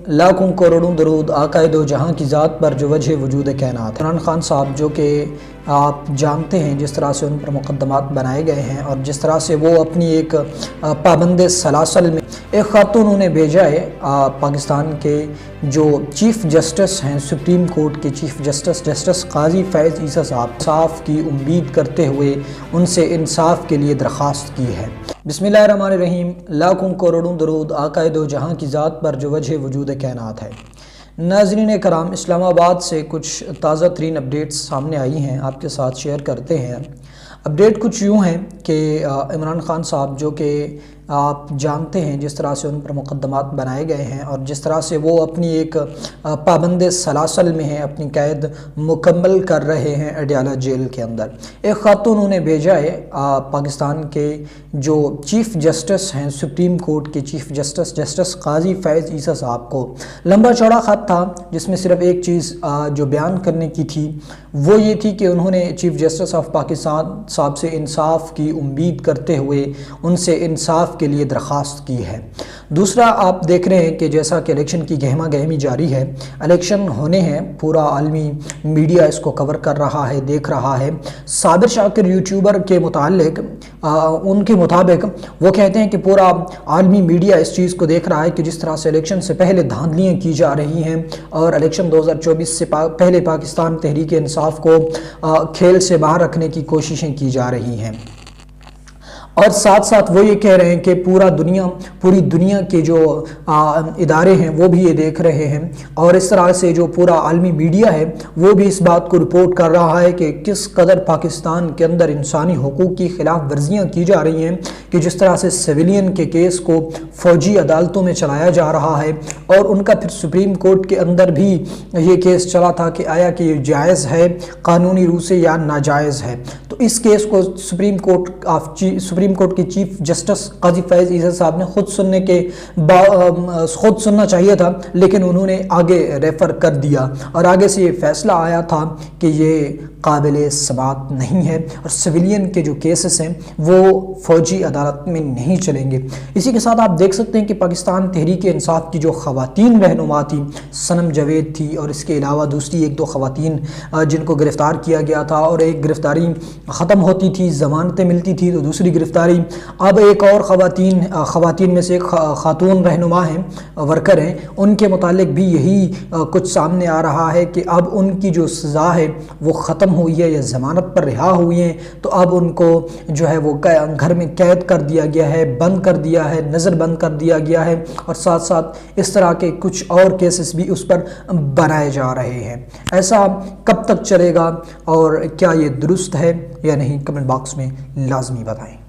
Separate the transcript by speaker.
Speaker 1: لاکھوں کروڑوں درود آقائے دو جہاں کی ذات پر جو وجہ وجود کائنات ہے۔ عمران خان صاحب جو کہ آپ جانتے ہیں جس طرح سے ان پر مقدمات بنائے گئے ہیں اور جس طرح سے وہ اپنی ایک پابند سلاسل میں ایک خاتون انہیں بھیجا ہے پاکستان کے جو چیف جسٹس ہیں، سپریم کورٹ کے چیف جسٹس قاضی فیض عیسیٰ صاحب، انصاف کی امید کرتے ہوئے ان سے انصاف کے لیے درخواست کی ہے۔ بسم اللہ الرحمن الرحیم۔ لاکھوں کروڑوں درود آقائے دو جہاں کی ذات پر جو وجہ وجود کائنات ہے۔ ناظرین کرام، اسلام آباد سے کچھ تازہ ترین اپڈیٹس سامنے آئی ہیں، آپ کے ساتھ شیئر کرتے ہیں۔ اپڈیٹ کچھ یوں ہیں کہ عمران خان صاحب جو کہ آپ جانتے ہیں جس طرح سے ان پر مقدمات بنائے گئے ہیں اور جس طرح سے وہ اپنی ایک پابند سلاسل میں ہیں، اپنی قید مکمل کر رہے ہیں اڈیالہ جیل کے اندر۔ ایک خاتون انہیں بھیجا ہے پاکستان کے جو چیف جسٹس ہیں، سپریم کورٹ کے چیف جسٹس قاضی فیض عیسیٰ صاحب کو۔ لمبا چوڑا خط تھا جس میں صرف ایک چیز جو بیان کرنے کی تھی وہ یہ تھی کہ انہوں نے چیف جسٹس آف پاکستان صاحب سے انصاف کی امید کرتے ہوئے ان سے انصاف کے لیے درخواست کی ہے۔ دوسرا، آپ دیکھ رہے ہیں کہ جیسا کہ الیکشن کی گہما گہمی جاری ہے، الیکشن ہونے ہیں، پورا عالمی میڈیا اس کو کور کر رہا ہے، دیکھ رہا ہے۔ صابر شاکر یوٹیوبر کے متعلق ان کے مطابق وہ کہتے ہیں کہ پورا عالمی میڈیا اس چیز کو دیکھ رہا ہے کہ جس طرح سے الیکشن سے پہلے دھاندلیاں کی جا رہی ہیں اور الیکشن 2024 سے پہلے پاکستان تحریک انصاف کو کھیل سے باہر رکھنے کی کوششیں کی جا رہی ہیں، اور ساتھ ساتھ وہ یہ کہہ رہے ہیں کہ پوری دنیا کے جو ادارے ہیں وہ بھی یہ دیکھ رہے ہیں، اور اس طرح سے جو پورا عالمی میڈیا ہے وہ بھی اس بات کو رپورٹ کر رہا ہے کہ کس قدر پاکستان کے اندر انسانی حقوق کی خلاف ورزیاں کی جا رہی ہیں، کہ جس طرح سے سویلین کے کیس کو فوجی عدالتوں میں چلایا جا رہا ہے، اور ان کا پھر سپریم کورٹ کے اندر بھی یہ کیس چلا تھا کہ آیا کہ یہ جائز ہے قانونی روح سے یا ناجائز ہے۔ تو اس کیس کو سپریم کورٹ کے چیف جسٹس قاضی فیض عیسیٰ صاحب نے خود سننا چاہیے تھا، لیکن انہوں نے آگے ریفر کر دیا اور آگے سے یہ فیصلہ آیا تھا کہ یہ قابل سماعت نہیں ہے اور سویلین کے جو کیسز ہیں وہ فوجی عدالت میں نہیں چلیں گے۔ اسی کے ساتھ آپ دیکھ سکتے ہیں کہ پاکستان تحریک انصاف کی جو خواتین رہنما تھی، صنم جاوید تھی، اور اس کے علاوہ دوسری ایک دو خواتین جن کو گرفتار کیا گیا تھا، اور ایک گرفتاری ختم ہوتی تھی، ضمانتیں ملتی تھی، تو دوسری گرفتاری اب ایک اور خواتین میں سے ایک خاتون رہنما ہیں، ورکر ہیں، ان کے متعلق بھی یہی کچھ سامنے آ رہا ہے کہ اب ان کی جو سزا ہے وہ ختم ہوئی ہے یا ضمانت پر رہا ہوئی ہیں، تو اب ان کو جو ہے وہ گھر میں قید کر دیا گیا ہے، بند کر دیا ہے، نظر بند کر دیا گیا ہے، اور ساتھ ساتھ اس طرح کے کچھ اور کیسز بھی اس پر بنائے جا رہے ہیں۔ ایسا کب تک چلے گا اور کیا یہ درست ہے یا نہیں، کمنٹ باکس میں لازمی بتائیں۔